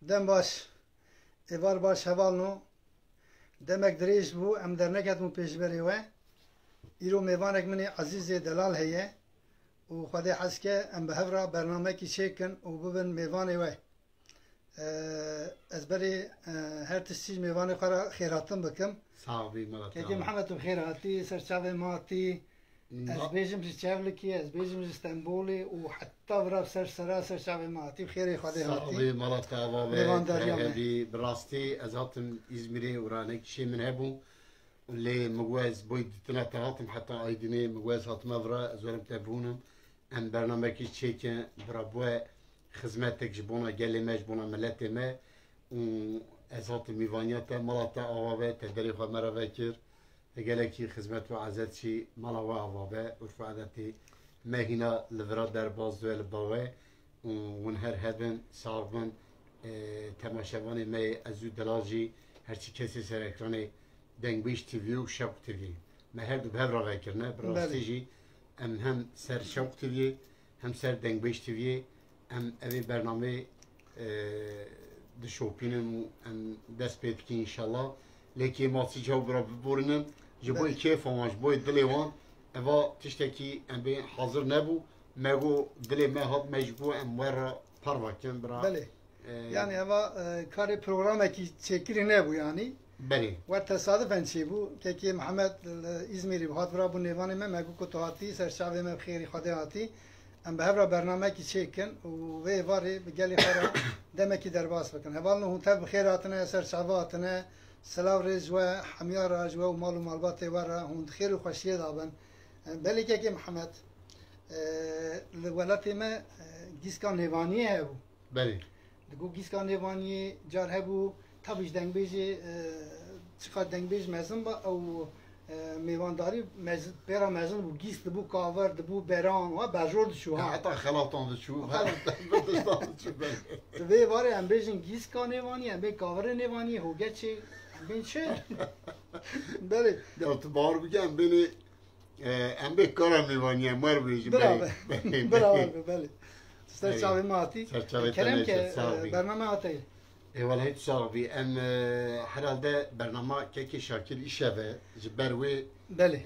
Dem baş, evar baş hevalno. Demek dirêj bû em derneketmû pêşberê we. Îro mêvanek min ê Ezîzê Delal heye û Xwedê hez ke em bi hev re bernamekî çêkin û bibin mêvanê we. Ez berê her tiştî mêvanê xwe re xêrhatin bikim. Sağ ol Murat. Kekê Mihemed tu xêr hatî, serçavê me hatî. Ez bêjim ji Çevlikê, ez bêjim ji Stenbolê û heta vira sera serçavê me hatî. Xêrê Xwedê Sağ hatî. ol Murat ava ve hevî bi rastî ez hatim İzmirê û ranekî min hebû. Lê migwez boy ditina te hatim heta Aydınê migwez hatime vira ez werim tevûnim. Em bernamekî çêke bira bwe xizmetek ji bona gelê me ji bona milletê me û ez hatim mîvaniya te mala te ava ve te derê xwe me re vekir. Gelekî xizmet û ezet jî mala we ava ve urf û edetê me hîna li vira derbas dwe li bavê û hûn her hebin sağ bin temaşevanê me ez û Delal jî herçî kesê ser ekranê Dengbêj TV û Şewq TV me her du bi hev re vekirine bi rastî jî em hem ser Şewq TV'yê hem ser Dengbêj TV'yê em evê bernamê dişopînin û em dest pê dikin înşallah lêkê masî çaw bira biborînin ji bo kêfa wan ji bo dilê wan eva tiştekî em bê hazir nebû me got dilê me hat me ji bo em were par vekin bira. Belê. Yani eva karê programekî çêkirî nebû yani. Belê. We tesadüfen çêbû. Kekê Mihemed İzmirî hat vira bû nêvanê me, me got ku tu hatî, serçavê me bi xêrî Xwedê hatî. Em bi hev re bernamekî çêkin û vê varê bi gelê xwe re demekî derbas bikin. Hevalno hûn tev bi xêr hatine, serçava hatine, silav rê ji we, hemiya re ji we û mal û malbatê we re hûn di xêr û xweşiyê dabin. Belê kekê Mihemed li welatê me gîska nêvaniyê hebû. Belê. Digo gîska nêvaniyê car hebû tabii ji dengbêjê çiqa dengbêj mezin ba ew mêvandarî pêra mezin bû gîs dibû kaver dibû beran wa berjor diçû ha. Heta xelatan diçû. Di vê varê em bêjin gîska nêvaniyê em bê kaverê nêvaniyê hogeçê em bên çi? Belê. Ya tu bar bike em bênê em bê kara mêvaniyê em wer bêjin. Bravo belê. Serçavê me hatî. Serçavê te Kerem ke sağ ol. bername hatê. Eyvallah hiç sağ ol. Em herhalde bernama kekê Şakir işeve ji ber wê Belê.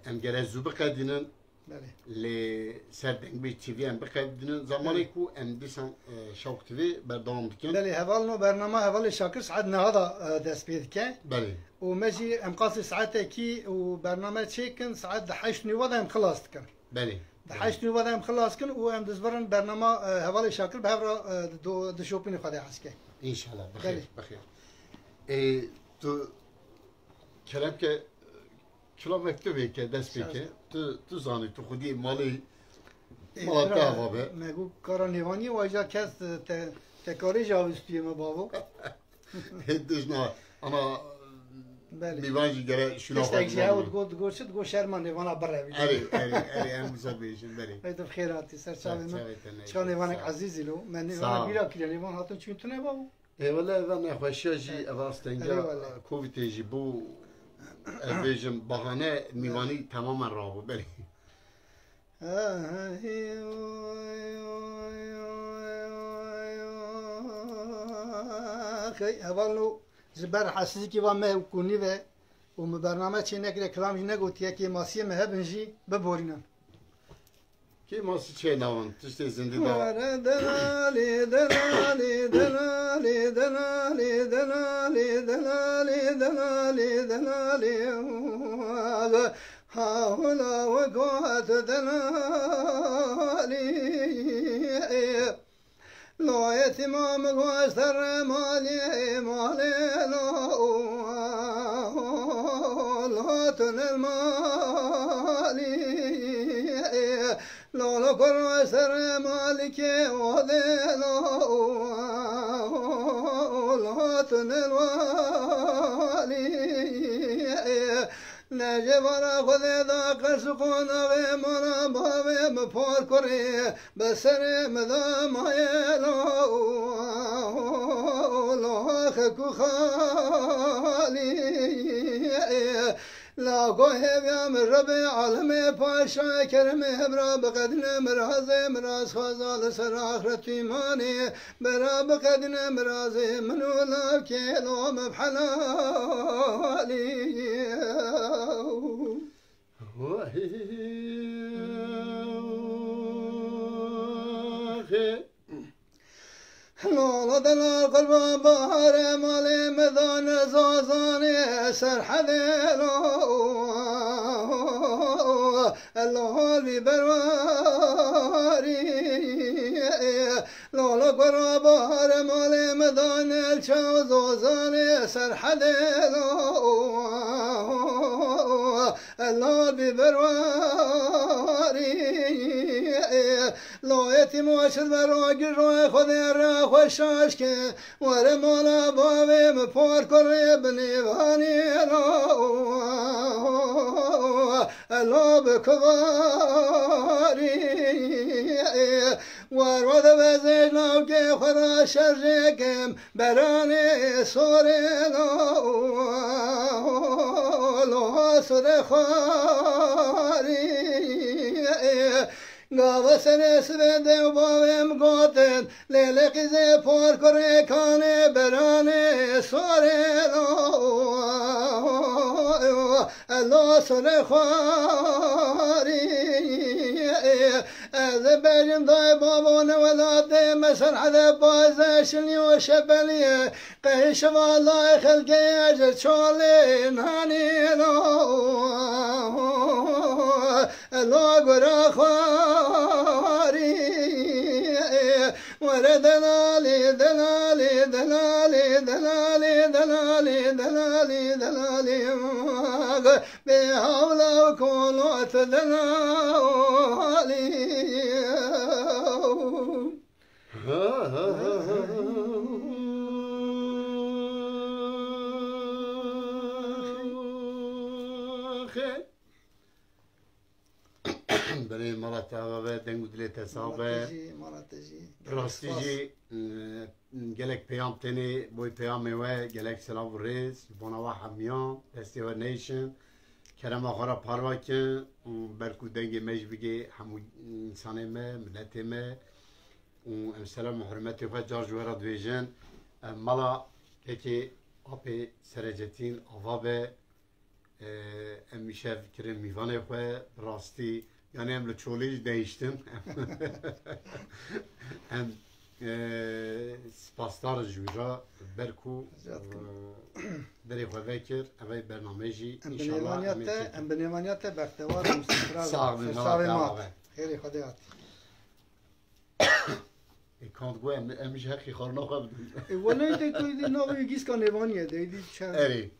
em gere zû biqedînin Belê. lê ser Dengbêj TV em biqedînin zamanê ku em dîsan Şewq TV berdewam dikin. Belê hevalno bername hevalê Şakir saet neha da dest pê dike. Belê. û me jî em qasî saetekî û bername çêkin saet di heşt nîva de em xilas dikin. Belê. Di heşt nîva de em xilas dikin û em dizbirin bernama hevalê Şakir bi hev re dişopînê Xwedê hezke. İnşallah. Bixêr. Bixêr. Tu kerem ke kilo mektubê ke dest pê ke tu zanî tu xwedî malê mala te ava be. Me got kara nêvaniyê wa ja kes tekarî jî avîstiye me bavo. Dijna ama Belê. mîvan jî gere şûna Tiştek jî hew digot çi digot şerma nêvana birevî. Erê em wisa bêjin belê. Heyde bi xêr hatî serçavê me. Serçavê te ne. Çiqa nêvanek ezîzî lo. Me nêvana bîra kiriye nêvan hatin çûn tune bavo. Eyvallah evan nexweşiya jî eva stenga Covidê jî bû ez bêjim bahane mîvanî temamen rabû belê. Hevalno ji ber hesîkî van me kunî ve û mi bername çê nekire kilam jî negotiye kê masiyê me hebin jî biborînin. Kê masî çê navan tiştê zindî da. Delali delali delali delali delali delali delali delali havla ve got delali lo etimam göster mali mali lo tunel mali lo göster malike ole lo tunel mali نجبر خدا قرص قنا و منا باوی مپار کره بسر مدام لا لا خکو خالی لا گوهیم رب عالم پاشا کرم هبرا بقدن مراز مراز خوازال سر آخرت ایمانی برا بقدن مراز منو لا کلو مبحلالی لالا دلا قلب بار مال مدان زازاني سرحد الله ببرواري لالا قلب بار مال مدان الشاو زازاني سرحد الله ببرواري لا يتم واشد براقل روی خود را خوشاش که وره مالا باوی مپار کره بنیوانی الا بکواری ورود وزش لو که خورا شرکم برانه سوره لا سوره خواری گاوا سر سوده و باویم گوتن لیل قیزه پر کره کانه برانه سوره الله سوره خواری از بریم دای بابان ولاده مثل حد بازشنی و شبلیه قیش والای خلقی اجر چاله نانی الله گرا خواری ور دلالی دلالی دلالی دلالی دلالی دلالی دلالی به حول و قوت دلالی برای مرات آقا دنگو دلیت حسابه راستیجی گلک پیام تنی بوی پیام و گلک سلام و ریز بونا و حمیان استیو نیشن کرم آخرا پارواکن برکو دنگ میج بگی همو انسان ما ملت ما سلام و حرمتی خود جار جوهر دویجن مالا که آپی سرجتین آوابه میشه فکر میوانه خواه راستی یعنی هم لچولیج دیشتن هم سپاسدار جویرا برکو بری خواه وکر اوی برنامه جی انشاءالله ام بنیمانیت بختوار مستقرار ساغ خیلی خدایات کانت گوه امیش حقی خارنا خواه بدون ولی دیدی ناوی گیس که نیوانیه دیدی چند اری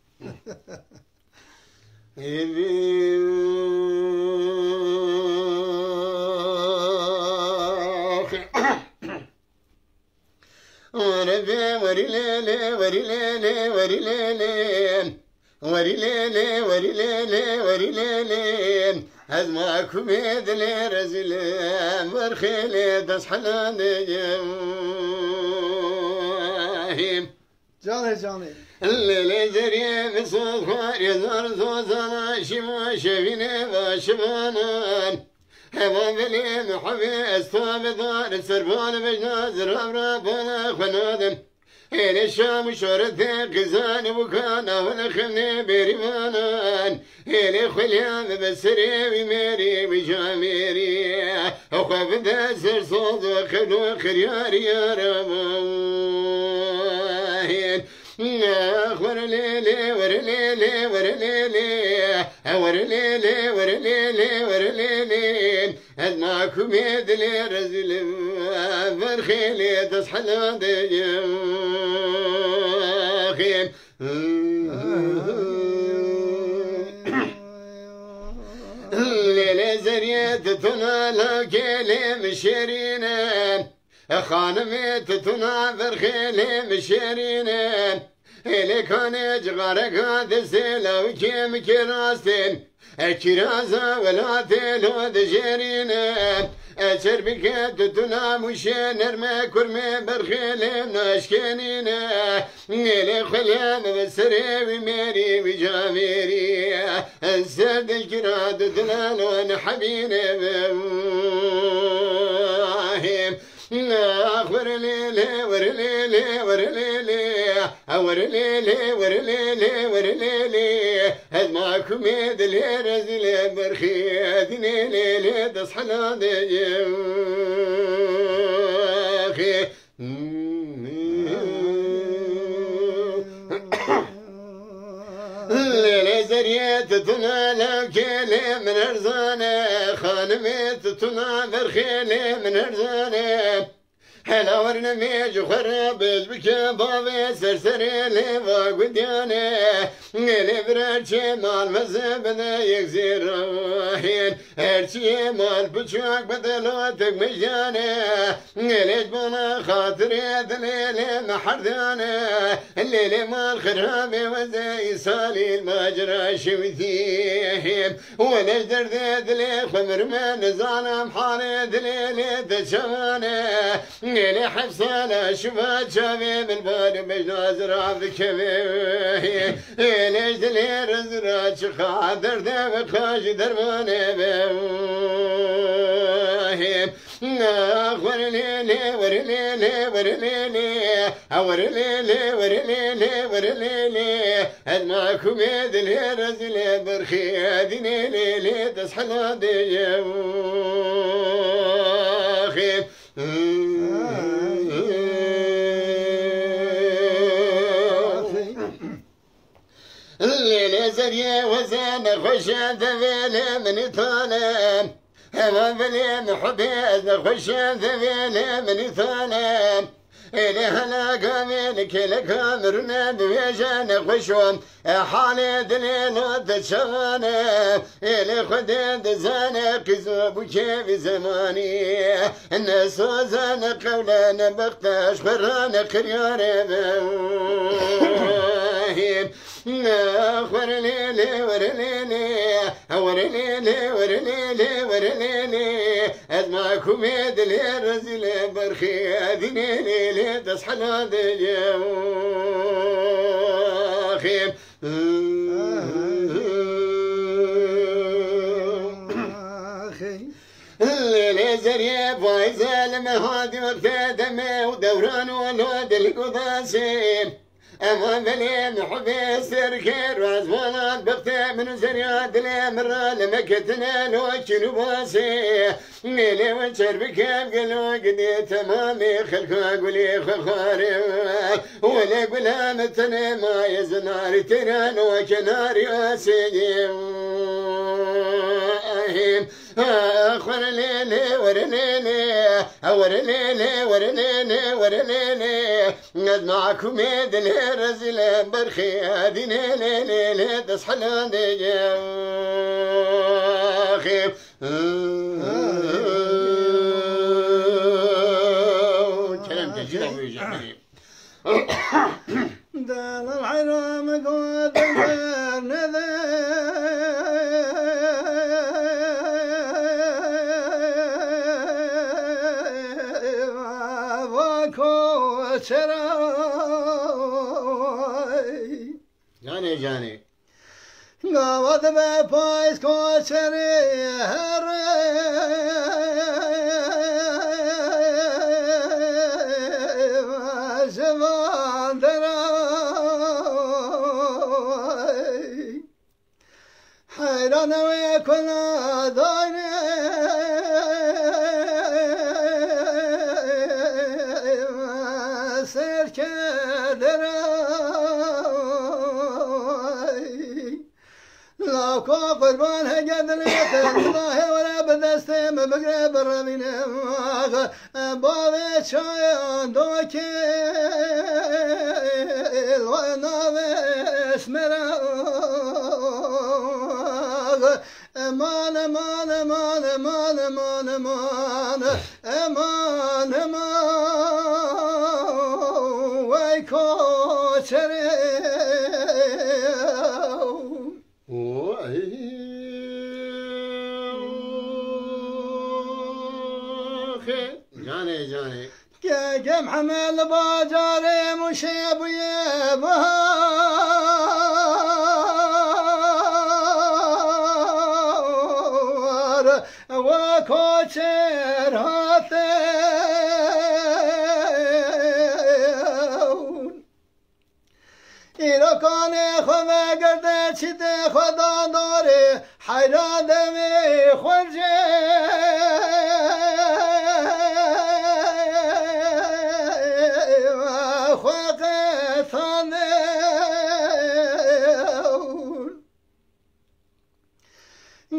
وري ليلي وري ليلي وري ليلي وري ليلي وري ليلي وري ليلي أزماكم يدلي رزلي مرخيلي تصحلاني جاني الليلي زريه بصوت خوار يزار زوزانا شما شفيني باشبانان هوا بلي محبي استوى بدار السربان بجناز رابرا بولا خنادم هيل الشام شورتي قزاني وكانا ونخلني بريمانان هيل خليام بسري وميري وجاميري وخاف داسر صوت وخلو خرياري يا رمان ور ليلي ور ليلي ور ليلي ور ليلي ور ليلي ور ليلي أدناكم يدلي رزل فرخيلي تصحل ديخيم ليلي زريت تنالا كيلي مشيرينا خانمي تتنا فرخيلي مشيرينا إلي كان جغارك دسيلا وكيم كراستين كرازا ولا تلو دجيرينا أشر بك تتنا مشي نرمى كرمي برخيل ناشكنينا نيلي خليان بسري وميري وجاميري السرد الكراد دلالون حبيني بواهيم ورليلي ورليلي ورليلي ورليلي ورليلي ورليلي هاد معكم يد اللي رزلي برخي هادني ليلي تصحى نادي اخي ليلي زريت تنال كيلي من ارزاني خانمي تتنا برخيلي من ارزاني هلا ورنميج وخرابز بكبابي سرسري ليفا قدياني اللي براتشي مال مزبنا يكزير راحين هرشي مال بشوك بدلوتك مجاني اللي جبنا خاطري دليلي محرداني الليلي مال خرابي وزي سالي المجرى شمثيهم ونجدر دلي خمر من زانم حالي دليلي تشواني اللي حفصنا شفات شافي بالبال بجناز رعب كبير ليش دلي رزرات شخادر دم خاش درماني بهم ورليلي ورليلي ورليلي ورليلي ورليلي ورليلي هاد معكم يد اللي رزلي برخي هاديني ليلي تصحى دي اخي الليلة زرية وزان خشان ذبيلة من طالب هما بلي محبي خشان ذبيلة من طالب إلي هلا قامين كل كامرنا بيجان خشوم حالي دليل تشغانا إلي خدد زانا كذوب وكيف زماني الناس زانا قولانا بختاش خرانا خرياري بهم ورليلي ورليلي ورليلي ورليلي ورليلي أدمعكم يد اللي رزلي برخي هذيني ليلي تصحى نادي أخي الليلي زريب وعزال المهادي وقت دمي ودوران والواد القضاسي أما بلي محبي سركر وعزوانات بقتي من زرياد لي مرة لمكتنا لوكي نباسي ميلي وانشر بكام قلو قدي تمامي خلقا قولي خخاري ولا قلامتني ما يزناري تران وكناري أسيدي ورليلي ورليلي ورليلي ورليلي ورليلي ندمعكم يد الرزلة برخي هاديني ليلي تصحى لدي أخي كلام تجيله ويجعلني دال الحرام قد نذر جاني جاني قاوض بپایز کوچری هر جوان درای حیران و کلا داینه سر که لاکو قربان هجد لیتن الله ولا بدستم بقرب الرمينه بابي شايان دوكيل ونابس مراغ امان امان امان امان امان امان امان امان ويكو شري جاني جاني كم حمل باجاري مشيب يبهار وكوشر هاتون ایرکانه خدا گرده چیت خدا داره حیران دمی خورجه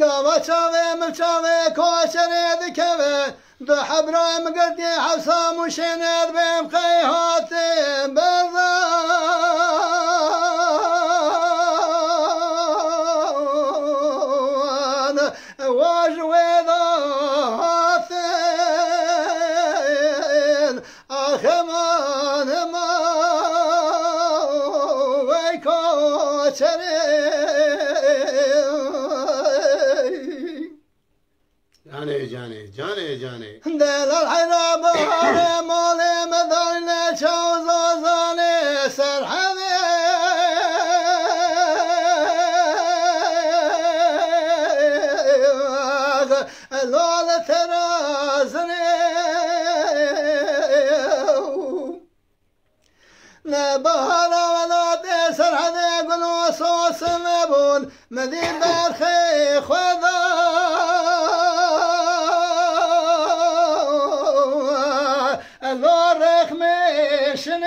قاوة شاوي ملشاوي كوشري ذكبه دو حبرا مقدي حفصة مشينير بمخي هاتي برزان واجوي ذاتين آخمان ما ويكوشري جاني جاني جاني دل الحنا بحر مالي مدارنا شوزازاني سرحبي لول ترازني نبهر ولاد سرحبي قلو صوص مبون مدين برخي خذا الورق مشنو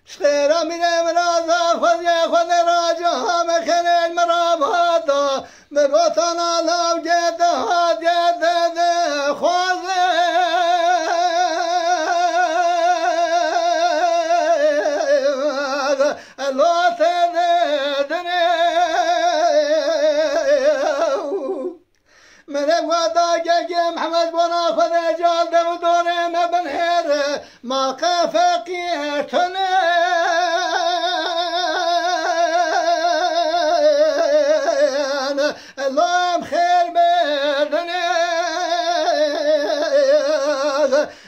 شخيرا من امراضا خذ يا خذ راجها مخن المراب هذا بقوتنا لو جد جد خذ الوقت من وداك محمد بنا خذ جال دودون ما بنهر ما قفقيتنا اللهم خير بدنا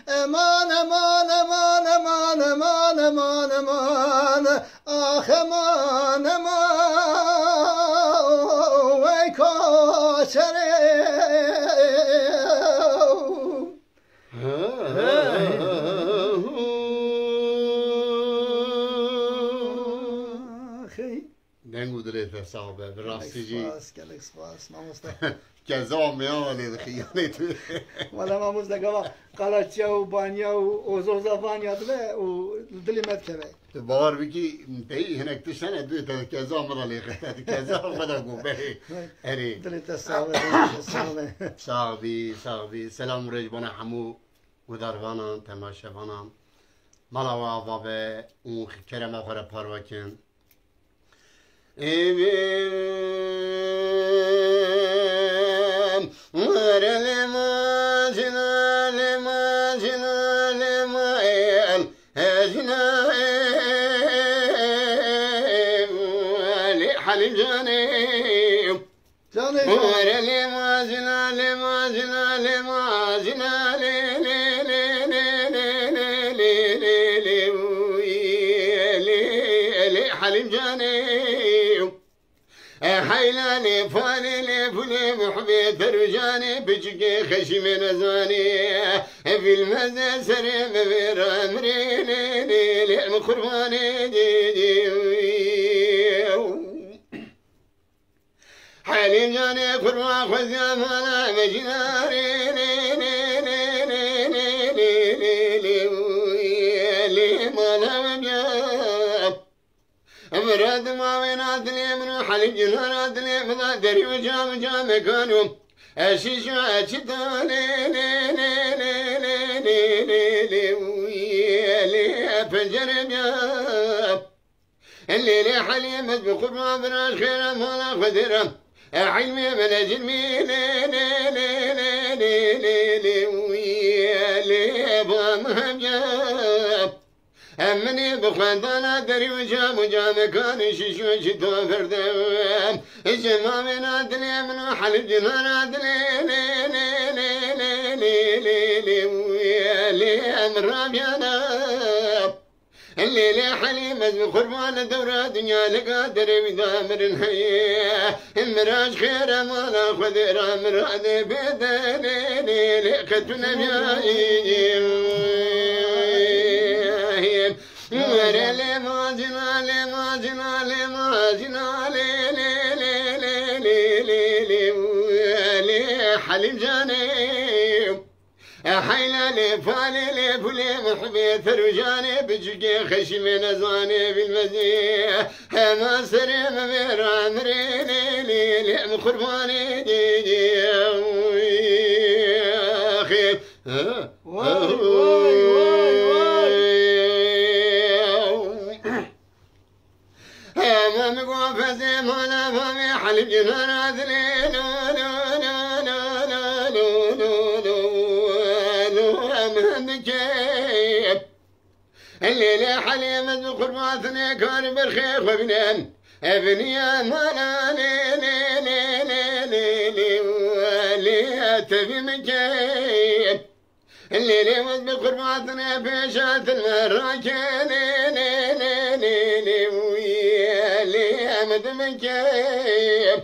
امان امان امان امان امان امان امان اخ امان امان ويكوشري دريت صعبة براسي جي كلك سباس ما مستحيل كزام يا ولد خيانة ولا ما مستقبل قالت جو بانيا وزوزا بانيا دله ودلي ما تكبه بار بيجي انتهي هناك تشنا دوت كزام مرة لي خدت كزام بدأ قوبه هري دلي تساوي صعبي صعبي سلام رجبنا حمو وداروانا تماشاوانا مالا وابا وكرم آخر پارواکن إمام ورلما جنا لما جنا لما جنا لحليم جاني ورلما جنا لما جنا لما جنا لحليم جاني حيلاني فاني فلي محبي ترجاني بجكي خشي من ازاني في المزا سريم بير امري لي مخرباني دي حالي جاني خربا خذا مالا مجناري لي مالا مجاب أمراد ما وينات لي من حليب جنرات لي مضى دري وجام جام كانوا أشيش وأشتا لي فجر بياب اللي لي حليمت بخرما براش خيرا مالا خدرا حلمي من أجلمي لي بامها بياب مني بخواندانا دري وجام كان شيشو شتو فردم جمامنا دلي من حلب جنانا دلي لي امرام يا الليلة حليم قربان دورة دنيا لقادر بدامر الحياة المراج خير ما ناخذ رامر هذا بدني لقتنا بيايم ورلي ماجنا لي ماجنا لي ماجنا لي لي حليم جاني حيلا لي فالي لي فلي محبي ثرجاني بجقي خشي من ازاني بالمزيح ما سرم مرامري لي مخرباني خير واي واي واي ما مقوى فزي ما لا فمي حلب جنانا ذليل الليلة حليم قرباتني كان بالخير وبنان ابني مالا لي تبي مكين الليلة وزب قرباتني بيشات المراكين لي امد مكين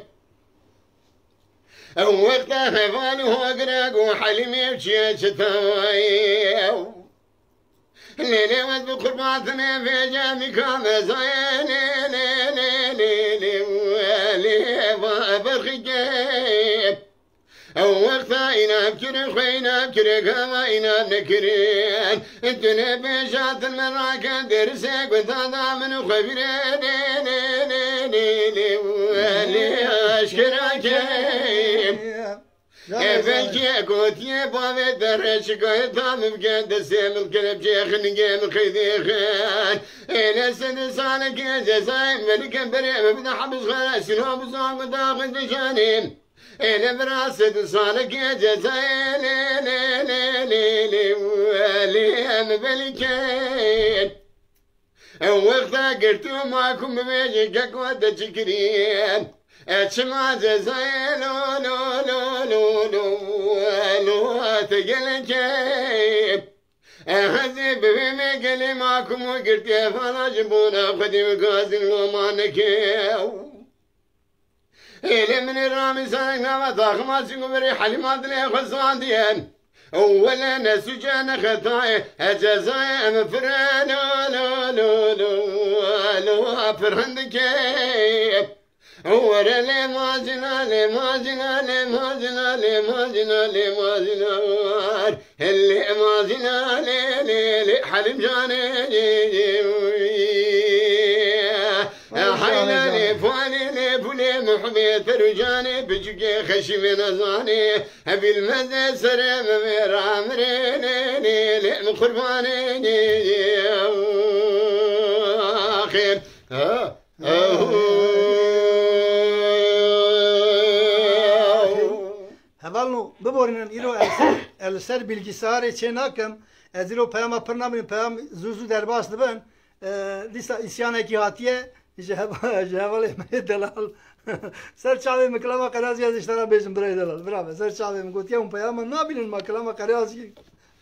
وقتها خفاني هو قراق وحليمي بشيش توايو ليلي وذب قرباتني في جامي كام زين لي برخيجيب وقتا إنا بكر خوينا بكر كما إنا بنكرين انتنا بيشات المراكن درسك وانتا من خبرين لي أشكراكين بلكي قوتي بابي درش قوتا ممكن دسيم الكلب جيخ نقيم خيذي خان إلى سن سالك جزاي ملك بريم ابن حبس خلاص سنوب زوق داخل دشانين إلى براسد سالك جزاي لي بلكين وقتا قلتو معكم بيجي قوة تشكرين اتشما جزاي لو تقلكيب هزي بفيمي قلي معكم وقلت يا فلا جبونا خدي وقازل ومانكيو إلي من الرامي سانقنا وطاقما سنقبري حلمات لي خصان ديان ولا نسجان خطاي جزاي مفران لو فرهندكيب ورا لي ماجنا لي ماجنا لي ماجنا لي ماجنا لي ماجنا اللي ماجنا لي حلم جاني حيلا لي فاني لي فلي محمي ترجاني بجقي خشي من ازاني ابي المزي سرم مرامرين لي مقرباني خير هبالنو ببورنن ایرو السر bilgisayar için hakem ezilo peyama pırnamin peyam zuzu derbas dibin lisa isyaneki hatiye jevale delal ser çave meklama karazi az işlere bezim bre delal bravo ser çave mi gotiye un peyama ne bilin meklama karazi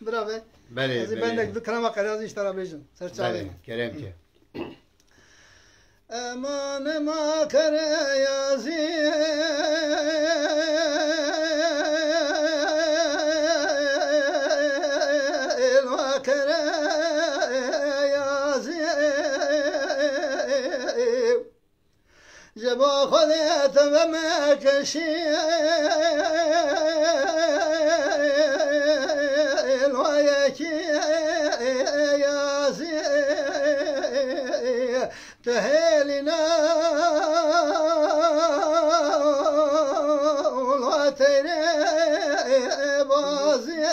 bravo ben de klama karazi işlere bezim ser çave kerem ki aman ma karazi جبا خذيت ومكشي الويكي يا زي تهيلنا والوتري بازي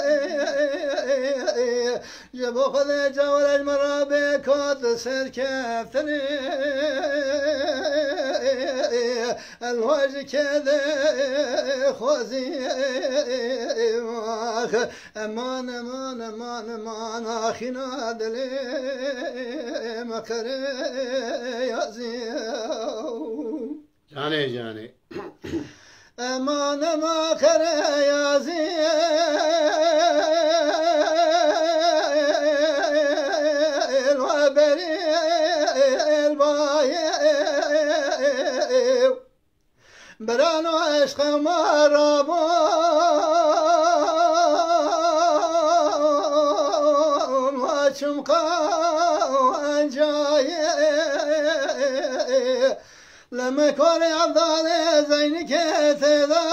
جبا خذيت جوال المرابي كات سر كفتني الواج كذا خوزي امان امان امان امان اخينا دلي مكري يازي جاني امان مكري يازي الوبري الباي برانو عشق مرابون وشمقا وانجاي لما كوري عبدال زينك تدان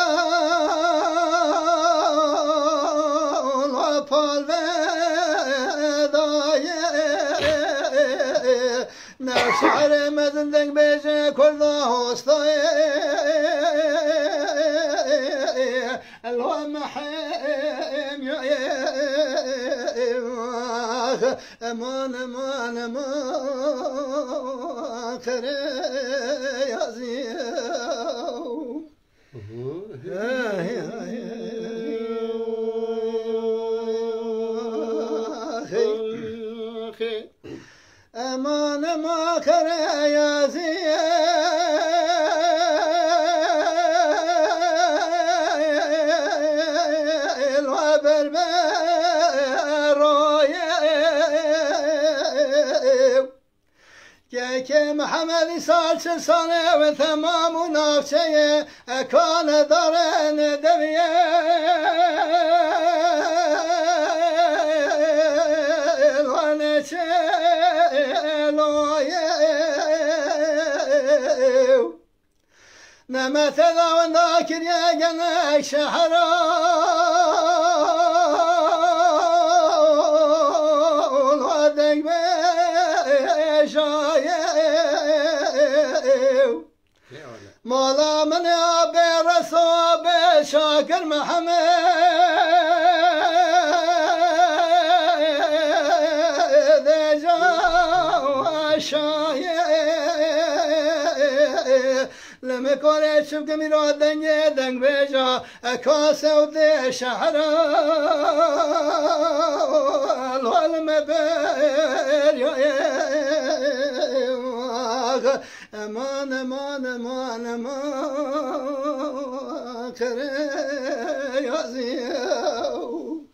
وطال بداي نشعر مزندق بيجي كل هوستاي الوام حيم امان امان امان كري يازيو امان ما كري يازيو که محمد سال چه ساله و تمام و نافچه اکان دارن دویه الوانه چه لایه نمت داون دا کریه گنک شهران و دنگ مالا من ابي رسوب شاكر محمد جا شاي لما كوري شوف كميرو دنگ بيجا كاسه ودي شهر والمبر امان امان امان امان كري يازيو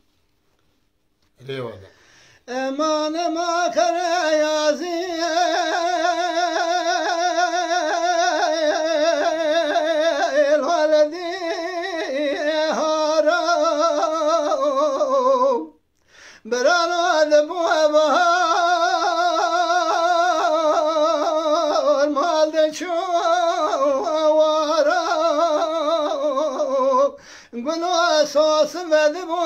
امان ما كري يازيو الولدي هارو برانو دبوه بها قلوا صوص مذبو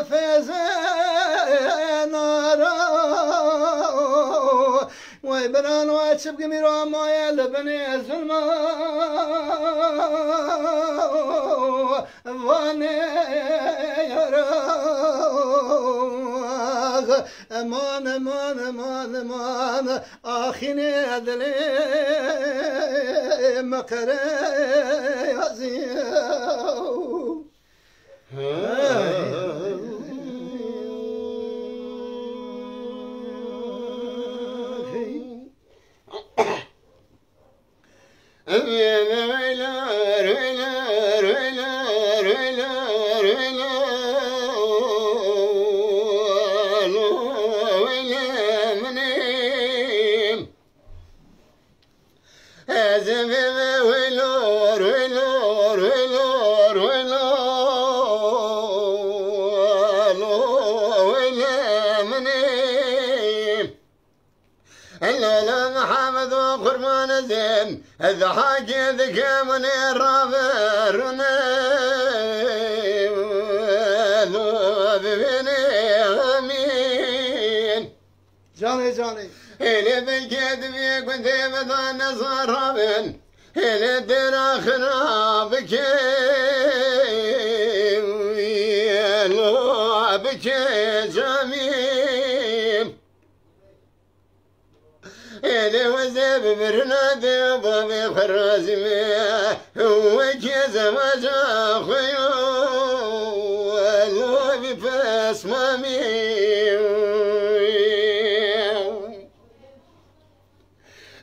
في زنارو ويبران واتشب قميرو ما يلبني الظلمة واني امان امان امان امان اخيني ادلي مكري يازيو محمد وقرمان زين الضحاك ذكى من الرافرنا امين جاني اللي بالكذب كنت مثلا صرابن اللي دراخنا بكي بكي جميل ببرنا دي بابي خرازمي وكيز مجا خيو الوبي فاس مامي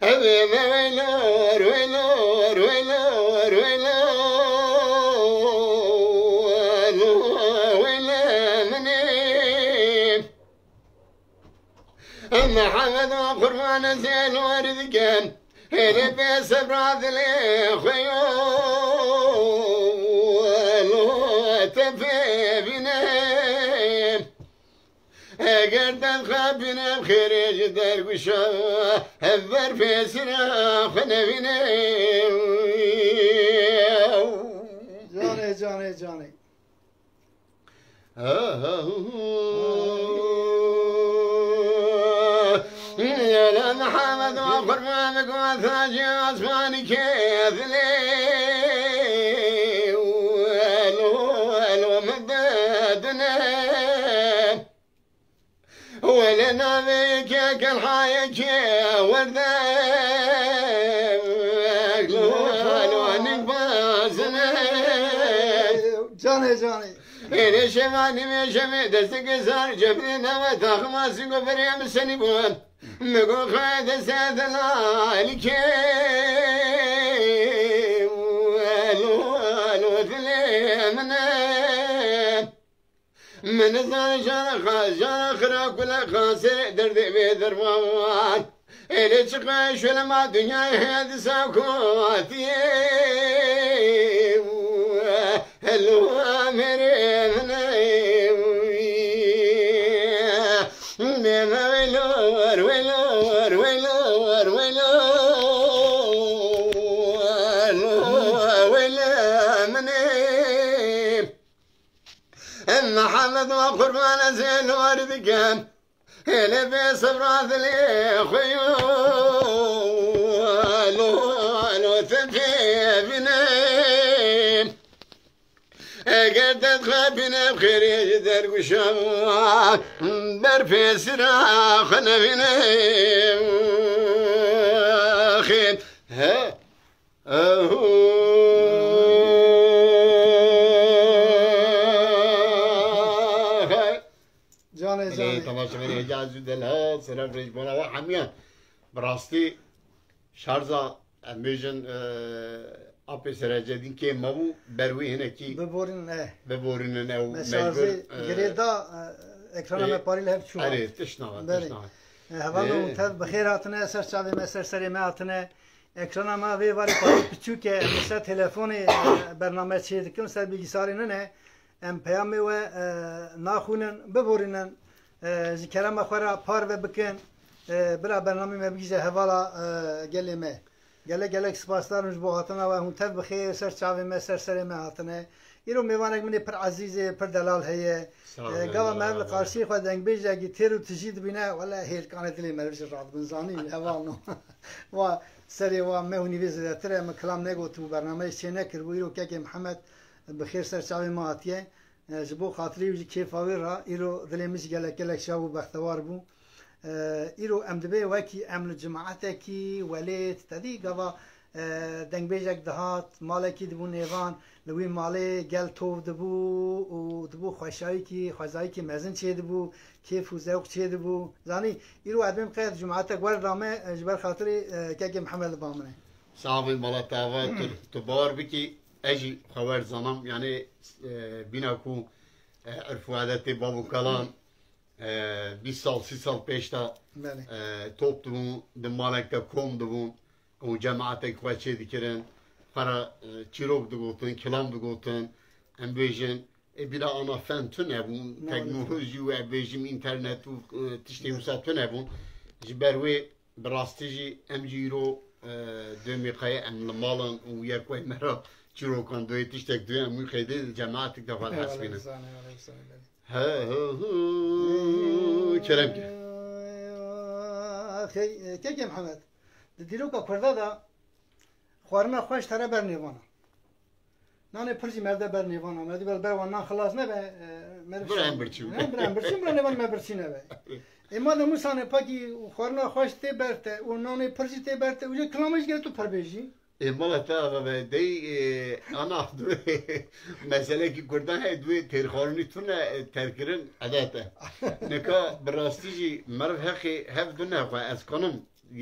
أبي ويلور ويلور ويلور ويلور ويلمني أما حمد وقربان زين ورد كان هلي بيس براذلي خيول تفي بنام قرد الخابنا بخير جدار وشا هبر في سرا خنا بنام جاني جاني جاني يا محمد وقربانك وثاجي أصفاني كيثلي ولو مددنا ولنا بك كالحايك وردك لو نقبازنا جاني جاني إلي شماني من شمي دستك زار جبرنا وتاخماسي قفريا مسني بوان مقو خيد سادنا الكيم والو ثليمنا من الزان جان خرا كل خاسر درد بيدرمان إلي تشقاش لما دنيا هذا ساكوتي هلو مريمنا ويلور ويلور ويلور ويلور ويلمني محمد وقربان زين ورد كان هلا بصبرات لي خيول تفي بنام قدت خابنا بخير يجدر وشام برفي سرا خنا بنام خين ها جاني جاني تماشا من إجازة دلها سلام رجبونا وحميان براستي شارزا أميجن أبي سراجدين كي مابو بروي هنا كي ببورين ايه ببورين أو مسارزي جريدا اكرانا ما باري لهب شو أري تشناها هذا ممتاز بخير هاتنا سر شعبي مسر سري ما هاتنا اكرانا ما في باري باري بتشو كه مسا تلفوني برنامج شيء كم سر بيجساري ننه ام پیامی و ناخونن ببورینن ذکر ما خورا پار و بکن برا برنامه ما بگیزه حوالا گلی ما گله سپاسدارم جو هاتنا و هم تب بخیر سر چاوی ما سر سر ما هاتنه ایرو میوانک منی پر عزیزه پر دلال هیه قوا ما قارشی خود دنگ بیجا گیتر و تجید بینه ولا هیر کانت لی مرش راد بنزانی حوالنو و سری و ما هنی ویزه تره ما کلام نگوتو برنامه چه نکر و ایرو که محمد بخير سر شعبي ماتيه جبو خاطري وجي كيف را إيرو ذليمش قالك شابو بختوار بو إيرو أمدبي وكي أمل جماعتكي وليت تدي قبا دنگ بيجك دهات مالكي دبو نيوان لوي مالي قال توف دبو ودبو خوشايكي خوزايكي مزن چه دبو كيف وزوق چه دبو زاني إيرو أدمي قيد جماعتك ورد رامي جبر خاطري كاكي محمد بامنه صافي مالتاوا تبار بكي اجي خوار زنم يعني بيناكو عرفوا عادتي بابو كلام 20 سال 30 سال پیشتا توپ دبون دمالك كوم دبون و جماعتك خوشي دكرن فرا چيروك دگوتن كلام دگوتن ام بيجن بلا انا فن تنبون تكنولوژي و بيجم انترنت و تشتي وسات تنبون جبروي براستيجي ام جيرو دمي قاي ام المالن و يكوي مرا چیرو کن دوی تیشتک دوی امی خیلی جماعت دفعه حسبینه ها کرم که اخي كيف محمد دیروکا کرده دا خوارنا خوش تره بر نیوانا نان پرچی مرد بر نیوان آمدی بر وان نان خلاص نه به برام برچی برام نیوان مبرچی نه به اما نموسانه پاکی خورنا خوش تی برته و نان پرچی تی برته وجه کلامش گرت تو پر بیجی مالا تا و دی انا دو مسئله کی کردن هی دو ترخانی تونه ترکرن عادته نکا براستیجی مرد حقی هف دونه و از کنم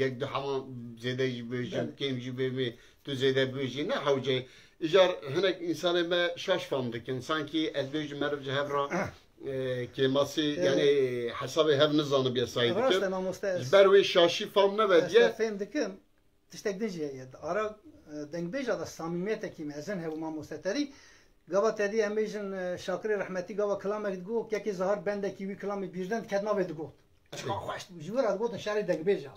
یک دو حمام زیده بیشم کیم جی بیمی تو زیده بیشی نه حوجه اجار هناك انسان ما شاش فهمتك انسان كي ادوج مرب جهب را كي ماسي يعني حسابي هب نظام بيسايد بروي شاشي فهم نبديه فهم دكم تشتكدنجي هي ارا دنگ بيج هذا الصميميه كي مازن هو ما مستتري قبا تدي اميجن شاكري رحمتي قبا كلامك تقول كي ظهر بندك كي كلام بيردن كدنا بتقول خوش جوار قلت شهر دنگ بيج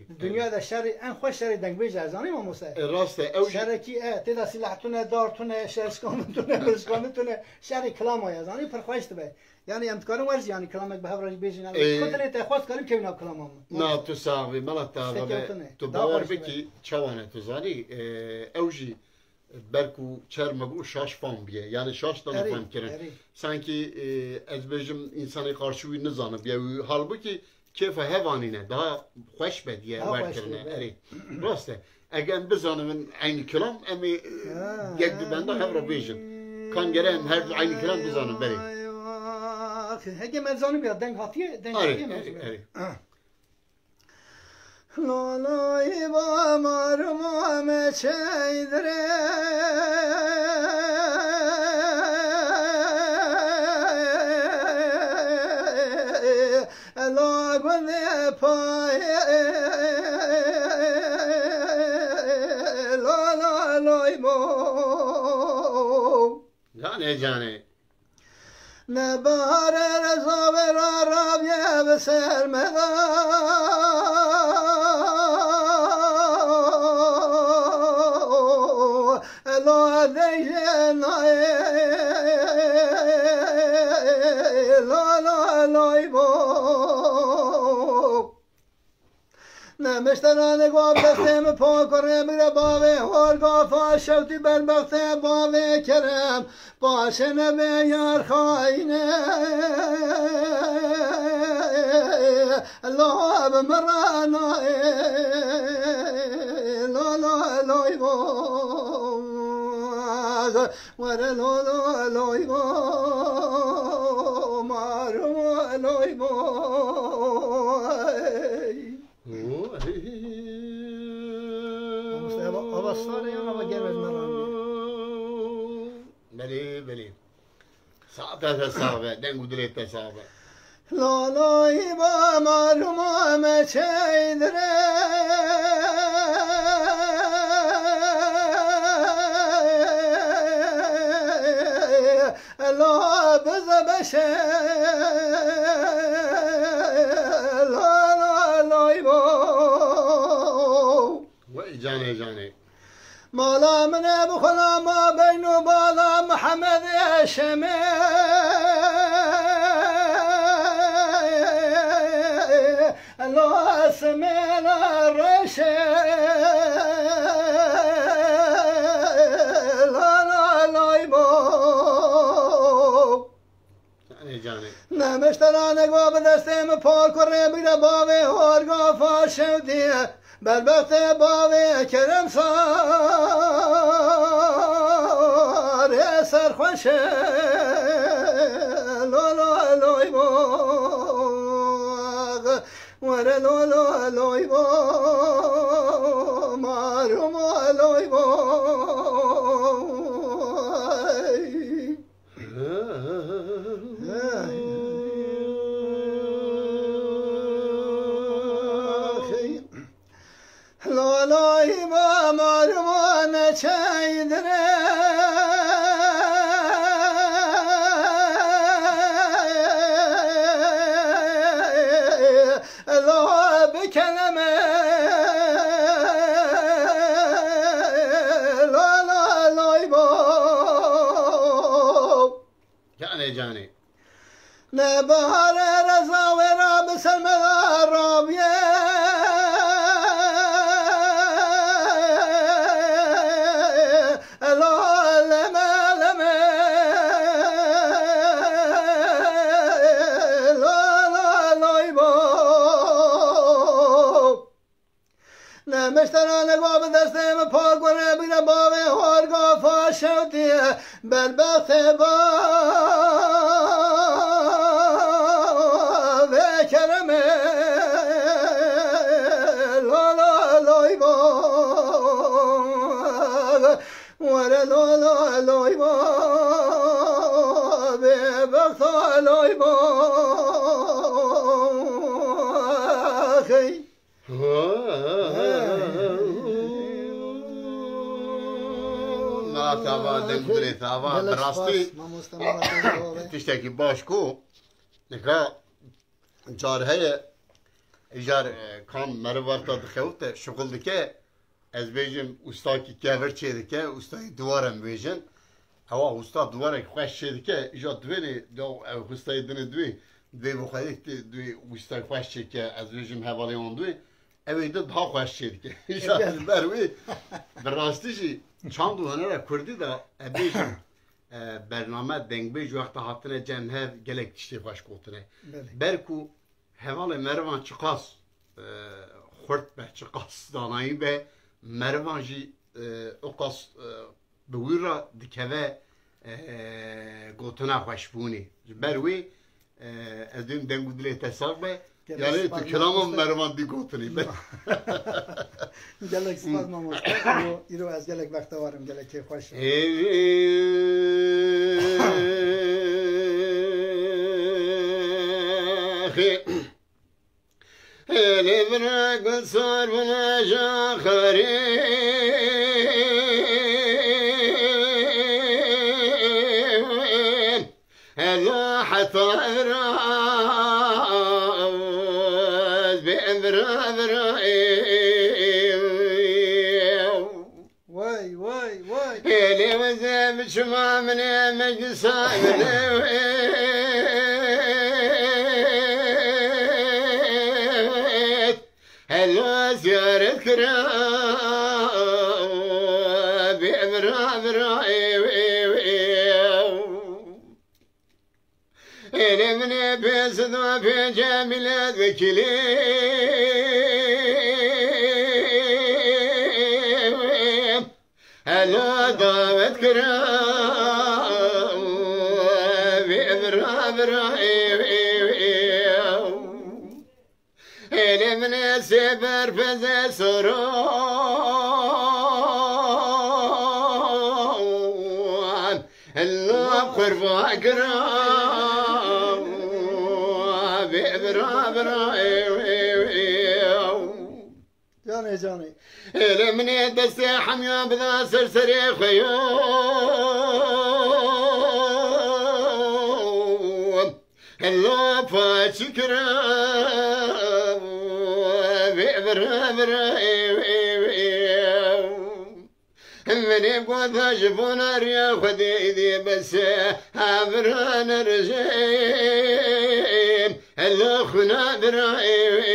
الدنيا ده شهر ان خوش شهر دنگ بيج ازاني ما موسى راسته او شهر كي تدا سلاحتونه دارتونه شهرسكانتونه برسكانتونه شهر كلام يا زاني پر خوش تبع يعني امتكار ورز يعني كلامك بهبرج بيج يعني كنت تاخذ كلام كيف كلامهم نا تساوي مالتا تو باور بكي چوانه تو زاني اوجي برکو چرمگو شاش فام بیه یعنی شاش تا نفهم کرد sanki از بجم انسانی قارشوی نزانه بیه halbuki keyfe hevanine daha hoş bediye varkirine eri rastı eğer bizanımın aynı kelam emi yekdi bende hevra bejim kan gelen her aynı kelam bizanım beri hege mezanım ya denk hatiye denk hatiye Lalay bamarma meçeydre La gönle paye La la loy mo Cane Ne bahare reza ve rabye ve sermeda نمشتران گواب دستم پا کرم را باوه هرگاه شوتی بربخت باوه کرم باشه نبه یار خاینه الله بمرانا لا لا لا يباز ورا لا لا لا يباز مارو لا يباز بلي صعبة صعبة دنگ ودريت صعبة لا لا يبا معلومة ما شيدري لا بزبشة لا لا لا يبا جاني مالا من بخلا ما بين بالا محمد شمي الله سمينا الرشي لا لا لا يبو جاني نمشترانك وبدستم پاک و ربی باوی هرگا فاشودی بربخت باوی کرم سار سرخوش لولا لوی باغ ور لولا لوی باغ مارو لوی لالای با مارمان چیدره لا بکلمه لالای با جاني نبهار رضا و راب سلمدار رابیه لما نباوی هارگا فاشودی بربخت با و کرمه لا لا لای با وره لا لا لای با به بخت لای با خی تاوا دنگوری تاوا براستی تشتکی باش کو نکا جاره جار کام مروارتا دخوت شغل دکه از بیجم استا کی کاور چه دکه استای دوارم بیجن هوا استا دواره خوش چه دکه ایجا دوینه دو استای دنه دوی بخواد دوی استا خوش چه که از بیجم حوالی اون دوی اویده daha خوش چه دکه ایجا بروی براستی چند هنر کردی دا بیجم برنامه دنگبیج وقت هاتنه جمعه گلک تشتی خوش کوتنه برکو حوال مروان چقاس خورد به چقاس دانایی به مروان جی اقاس بویرا دکوه گوتنا خوش بونی بروی از دیم دنگو دلی تصاق به یعنی تو کلام مروان دی گوتنی به گلک سپاس ماموش ایرو از گلک وقت وارم گلک خوش هلی برگ سر بنا جاخری هلا حتی راز وای وای وای هلی وزم شما من مجلسان هلا زيارة كرام بأمرا أنا من بيصدوا في جاملة وكلي هلا دعوت كرام بأمرا من سفر فزا سران الله قربا كرام بإبرا جاني جاني من دستي حميا بذا سرسري خيوم الله فاتش كرام من يبغى جبونا ريا خديدي بس عبران رجين الاخنا برايم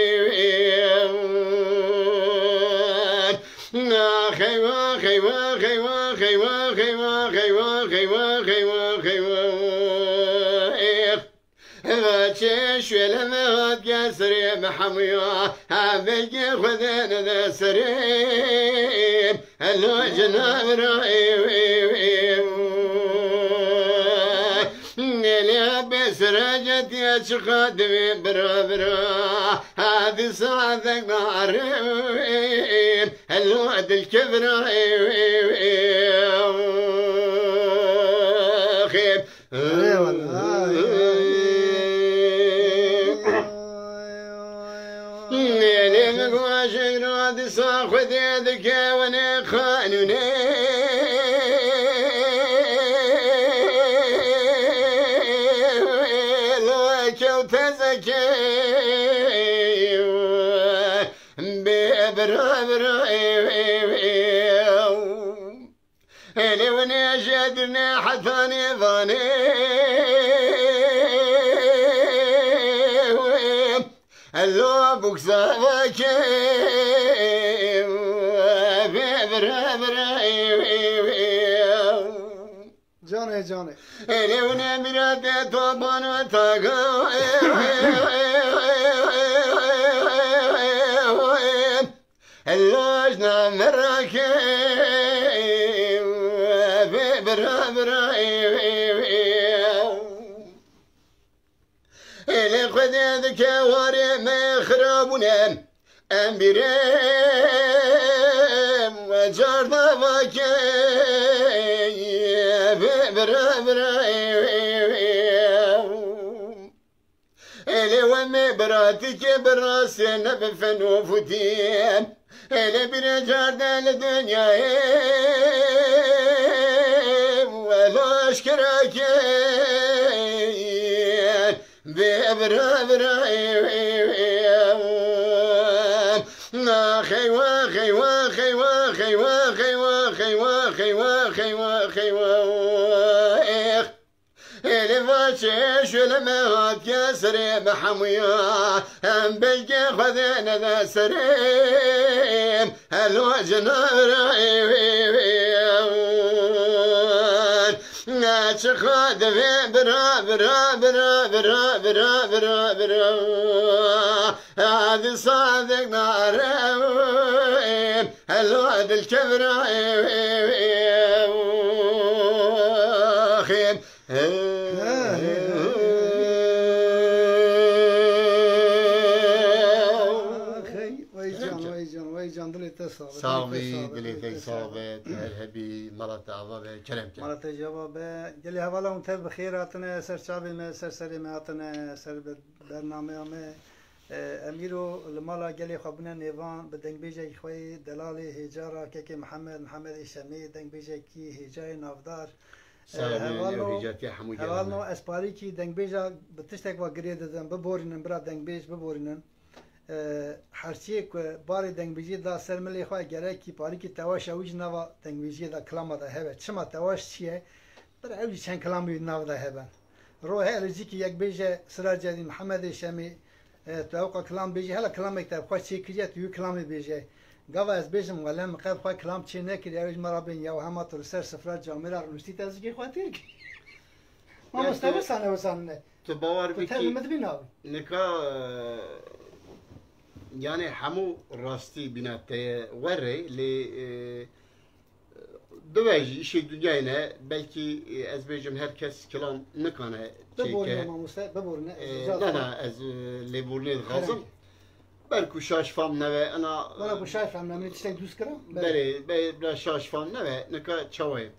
خيوا خيوا خيوا خيوا خيوا خيوا خيوا خيوا خيوا شويلة مهد قاسري محمية هابلقي خذين ذا سرين هلو جناب رأيوي نيلي بسرجت يا شخادمي برا برا هذه صعدك نارين هلو عد الكبرى خيب صاخذ يدك وانا خانوني لك وتزكي بابرا اللي وانا جادرنا حثاني ظاني اللو بوكساك جاني جاني اللي وانا مراد طبان وتاقا اللوجنا مراكي برا برا إلى خذ ذكواري ما خرابنا أمبرام وجار ضواكي برا برا إلى ومي براتك براسنا بفنو فتيم إلى برجار دال الدنيا ولا أشكرك ببرا برا خي واخي واخي واخي واخي واخي واخي واخي واخي واخ اللي فاشش لما هات يا سريم حميا ام بيجي خذينا ذا سريم هلو جنار ناتشخاد في برا برا برا برا برا برا برا هذه صادق نار هلو هذا الكبر صاوي دليتك صابت هبي مرات عظابة كلام كلام مرات جواب قال هوالا متهب بخيراتنا سر شعبي ما سر سري ماتنا سر برنامج ما أميرو المالا قال خبنا نيفان بدنگ بيجي خوي دلالي هجارة كيكي محمد الشامي دنگ بيجي كي هجاي نافدار هوالو اسپاری کی دنگ بیجا بتشتک و گرید دادن ببورینن برا دنگ بیج ببورینن هرچی که باری دنگ بیجی دا سرملی خواه گره کی پاری کی تواش اوج نوا دنگ بیجی دا کلام دا هبه چما تواش چیه برا اوجی چند کلامی نوا دا هبه روح الجی کی یک بیجه سرار جدی محمد شامی توقع کلام بیجی هلا کلام اکتاب خواه چی کریت یو کلامی بیجه قبل از بیشم ولی مقدم خواه کلام چی نکردی اوج مرا بین یا همه تو سر سفرت جامعه را رشتی تازگی خواهی کی ما مستوسانه وسانه تو باور بکی نکا يعني حمو راستي بناتي وري اللي دواجي شيء دنيانا بلكي ازبيجم هركس كلام نكانه ببورنا لا از اللي بورني غازم بركو شاش فام نوي انا ولا بو شاش فام نوي تشتاق دوس كرا بلي بلا شاش فام نوي نكا تشاوي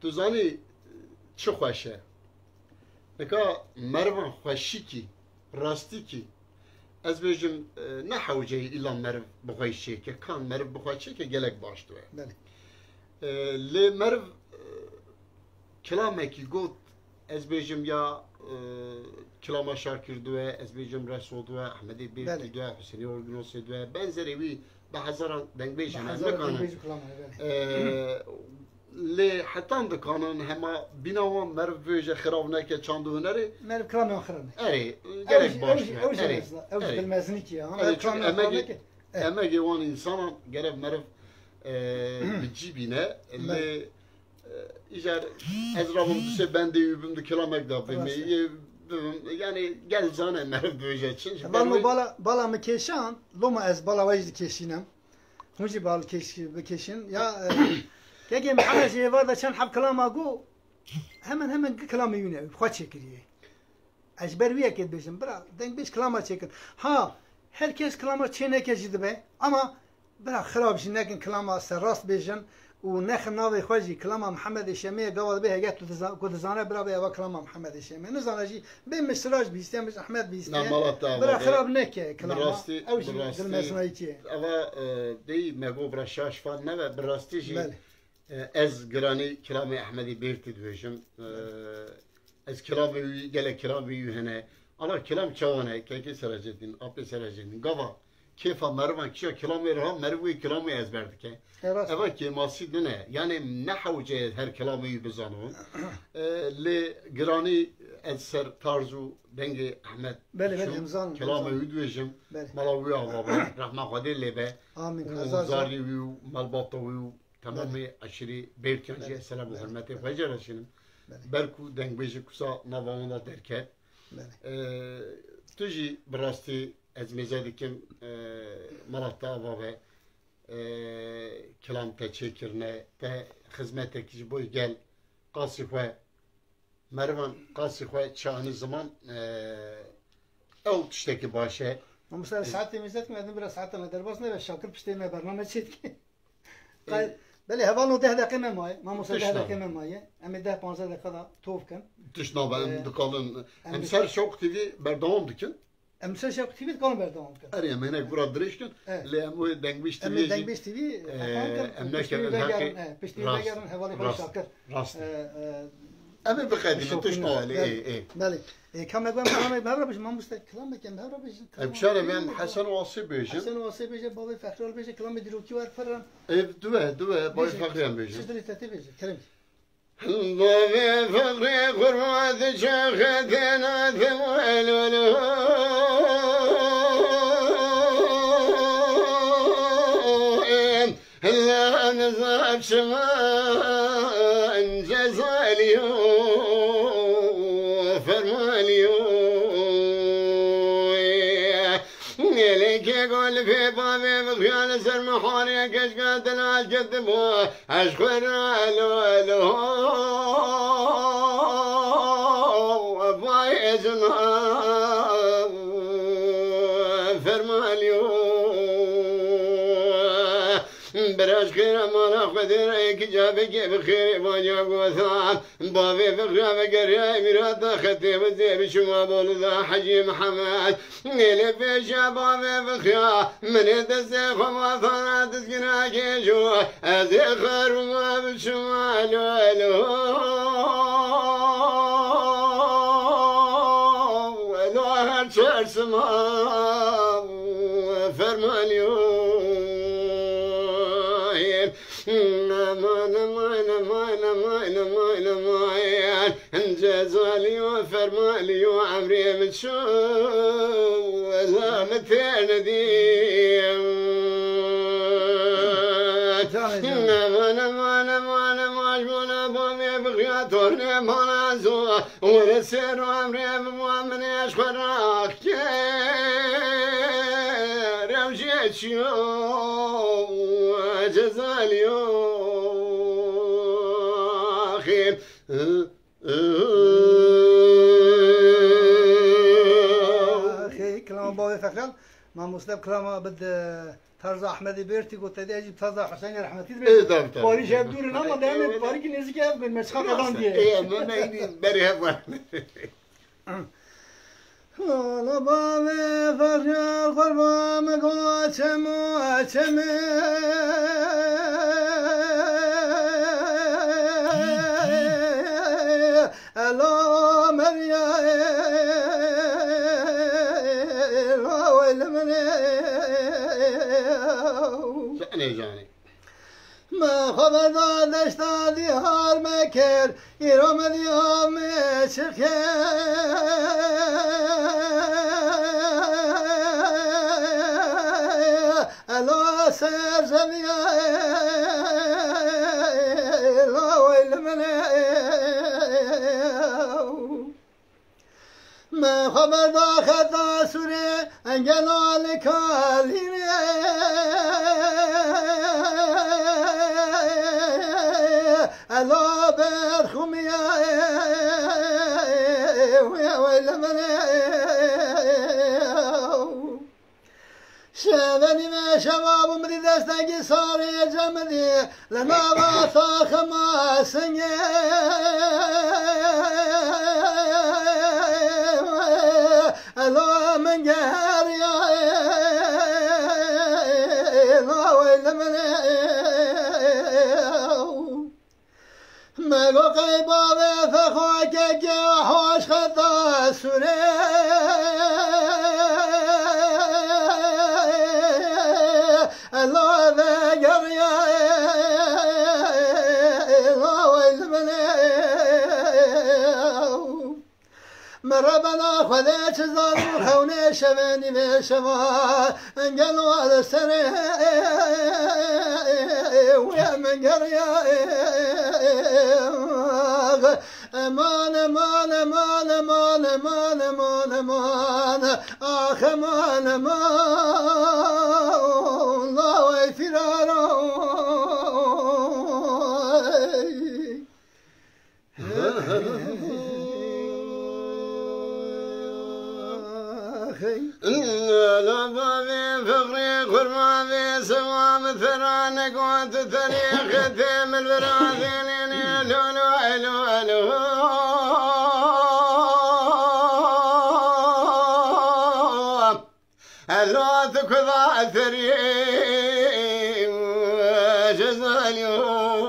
توزاني چه خوشه نكا مروان خوشيكي راستيكي از بیشتر نه حوجه ایلان مرد بخویشه که کان مرد بخویشه که گلک باشتوه. بله. لی مرد کلامه کی گفت از بیشتر یا کلام شاکر دوه از بیشتر رسول دوه احمدی بیرتی دوه حسینی اورگنوسی دوه بنزری وی به هزاران دنگ بیشتر نکنه. لی حتی دکانن همه بیناوان مرد ویژه خراب نکه چند هنری مرد کلام خراب نه اری گرک باشه اری بالمزنی کیه اما جوان انسان گرب مرد بجیبینه لی ایجار از رابم دوست بنده یوبم دو کلام اکدابیم yani gel zane merv böyle çünkü bala mı keşan loma az bala vajdi keşinem hunci bal keşin ya كي محمد شيء ورده كان حب كلامه أقول هم كلامه يونه بخوات شكريه أجبر ويا كده بيجن برا دين بيش كلامه شكر ها herkes كلامه شيء كذي به أما برا خراب شيء لكن كلامه سراس بيجن ونخن ناوي خوجي كلامه محمد الشامي قال به جت كود زانه برا به كلامه محمد الشامي نزانه جي بين مسراج بيستم مش أحمد بيستم برا خراب نكه كلامه أوجي المسناي كيه أما دي مجو برا شاش فان نبى براستي جي از گرانی کلامی احمدی بیرتی دوشم از کلامی گله کلامی یهنه اما کلام چوانه که سرجدین آب سرجدین گاوا کیفا مروان کیا کلامی راه مروی کلامی از بردکه اما که ماسی دنه یعنی نحوجه هر کلامی بزنو لی گرانی از سر تارزو دنگ احمد کلامی دوشم ملاوی آبا رحمه خدا لیبه زاری ویو ملباطو ویو تمامی اشری بیرتیانجی سلام و حرمتی وجراشیم برکو دنگ بیش کسا نوامونا درکت تجی براستی از میزدی کم ملاتا و كلام تشكرنا تا خدمتك جبوي قال قاسي خو مرvan قاسي خو شان الزمان او تشتكي باشه مثلا ساعات تميزات ما نبرا ساعات ما دربسنا بالشاكر بشتي ما برنامج شيء بله هوالو ده دقيقة ماي ما مسا ده دقيقة ماي أمي ده 15 دقيقة توف كان تشنا ben دكالن امسر شوق تي في بردام دكن امسر شوق تي في دكالن بردام كان اريا منك برا دريشكن لا مو دنگبيش تي في دنگبيش تي في امناك الحقي بشتي بيجرن هوالي خالص شاكر راست أمي بخدمة تشنا إيه بله كم يقول ما بهرب بيج ما مستكلام كم بهرب بيج بشارة بين حسن واصي بيج حسن واصي بيج بابي فخر بيج كلام دروكي وارفرن دوه باي فخريان بيج شو دريت بيج كلام بابي فخري غرمات شاخدنا ثوال ولو هلا نزاب شمال جزاليو يقول في بابي بخيال سرمحوني كش قاتل الجذبو أشكر الولو بايزنا فرماليو براش خير ما ناخذ رايك جابك بخير واجا قوثان بابي بخير قريا مراد اخذتي بزي بشما بولدا حجي محمد نيلي في شبابي بخير من يدزي خما ثانا تسكنا كيشو ازيخر ما بشما لولو ولو هرشر سما فرماليو انجزالي وفرمالي وعمري متشو لا مثل نديم انا بامي بغياتورني منازو ورسير وعمري بمؤمن اشخراك رمجيتشو جزاليو خير اخي كلام بابي فخر ما مسلم كلام بد ترزا احمدي بيرتي قلت لي اجيب ترزا حسين رحمتي بيرتي باري جاب دورنا ما دام باري كي نزك ابن مسخ قدام دي ايه ما يدين بري هبا لا بابي فخر قربان قاتم واتم ألا مريم ويل مني شأني جاني ما خبر داشت دیار مکر ایرام دیام چخه الا سر زمیا لا ویل منه ما خبر داخل سوره انجلال کالینه الا برخمیا ویل منه شبنی و شباب مدی دستگی ساری جمدی لما باتا خماسنگه الا من جهر یا لا ویل منه مگو قیبا و فخواک که حاش خدا سوره الله ذكر يا مربنا خذيت زار خوني شباني بشما انقلوا على السنة ويا من قريا امان امان امان امان امان امان امان اخ امان امان الله ويفرا لبابي فقري قرمابي سوام ثرانك وانت تاريخ تيم البراثينين لولو لولو اللوث كذا ثريم جزاليوم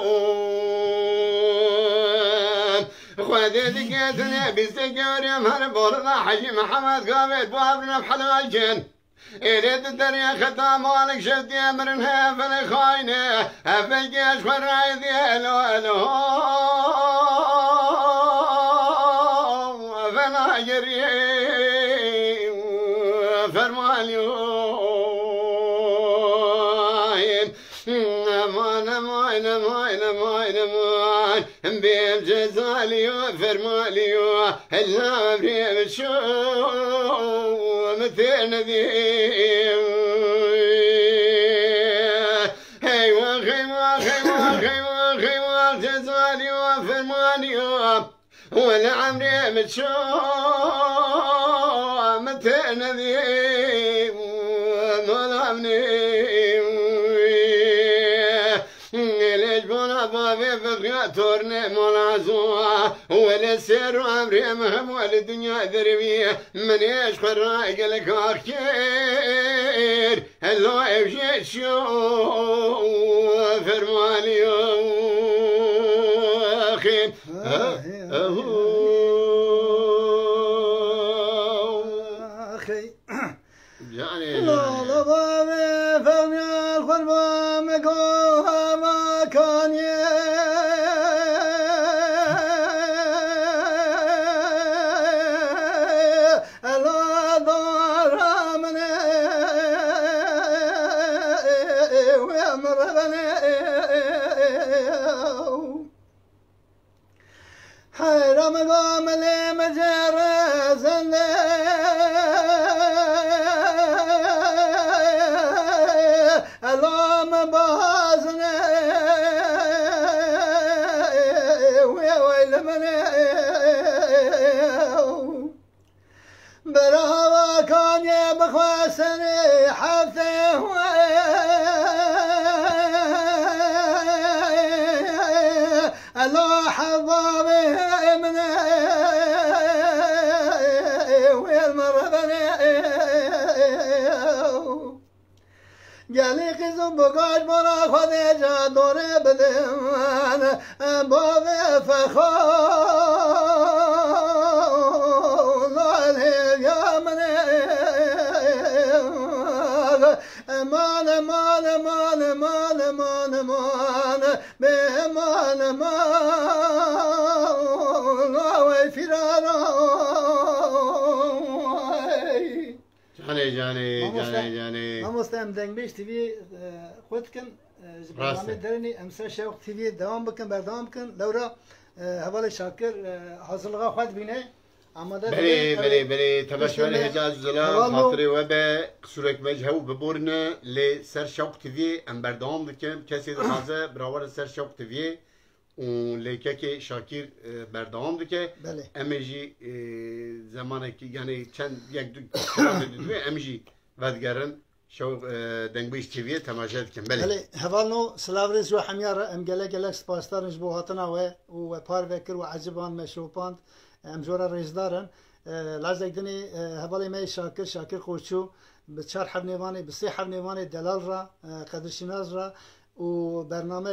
خذي دقيتني بيستقر يا مهربور حجي محمد قابل بابنا بحلال جن إريد الدنيا ختامانك شفتي أمرنها في الخاينة في الجيش خرايدي ألو ألو فنا جريم فرماليوين أمان أمان أمان أمان أمان بالجزاليو فرماليو هلا بريم شو مثل نذيم هيوا خيوا خيوا خيوا خيوا جزاليو فرماليو ولا عمري متشو مثل نذيم ملامني بابي فقط تورني ملازوها ولسر عمري مهم والدنيا ذربية من يشخر رايق لك أخير هلو يبشي شو فرمالي أخي أخي يعني لا بابي فهمي الخربة مقوها ما كان لا دار مني ويمر بني حيرم قام لي مجرز اللهم بازني ويا ويل مني براوا كان يبخسني حفته الله حبابي مني ويا المربني جالي قزم بقاش برا خذي جادوري بدم بابي فخور ظالم يا مني امان امان امان امان امان امان بأمان امان وفرارا جاني مامۆستا دەنگبێش تیوی خۆتکن برنامه دەرنی ئەمسەر شەوق تیوی دەوام بکەن بەردەوام بکەن لەورە هەواڵی شاکر حاصلغا خوات بینێ ئامادە بلي تباشر هجاز زلا خاطري وبا قصورك مجهو ببورنا لسر شوق تيفي ام بردام بكم كسي دخازه براور سر شوق تيفي وليكاكي شاكر بردام بكه امجي زمانك يعني چند یک دو امجي ودگرن شو دنگبیش تیوی تماشا کن بله هوالنو سلاوریز و حمیار ام گلک سپاسدارنش بو هاتنا و پار وکر و عجبان مشروپاند ام جورا ریزدارن لازم دنی هوالی می شاکر خوشو به 4 حبنیوانی به 3 حبنیوانی دلال را قدرشناس را و برنامه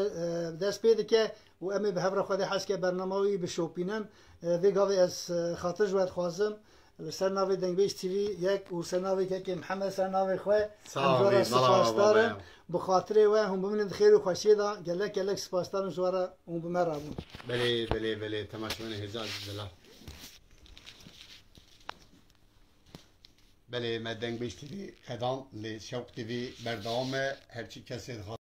دست پیدا که و امی به هفره خودی حس که برنامه‌ای به شوپینن ویگاوی از خاطر جواد خوازم سرناوی دنگبیش تیوی یک و سرناوی که محمد سرناوی خواه امجوارا سپاسدارم بخاطره و هم بمینند خیر و خوشی دا گلک سپاسدارم جوارا هم بمر رابون بله تماشون هزاز دلا بله ما دنگبیش تیوی خدام لی شوق تیوی بردامه هرچی کسی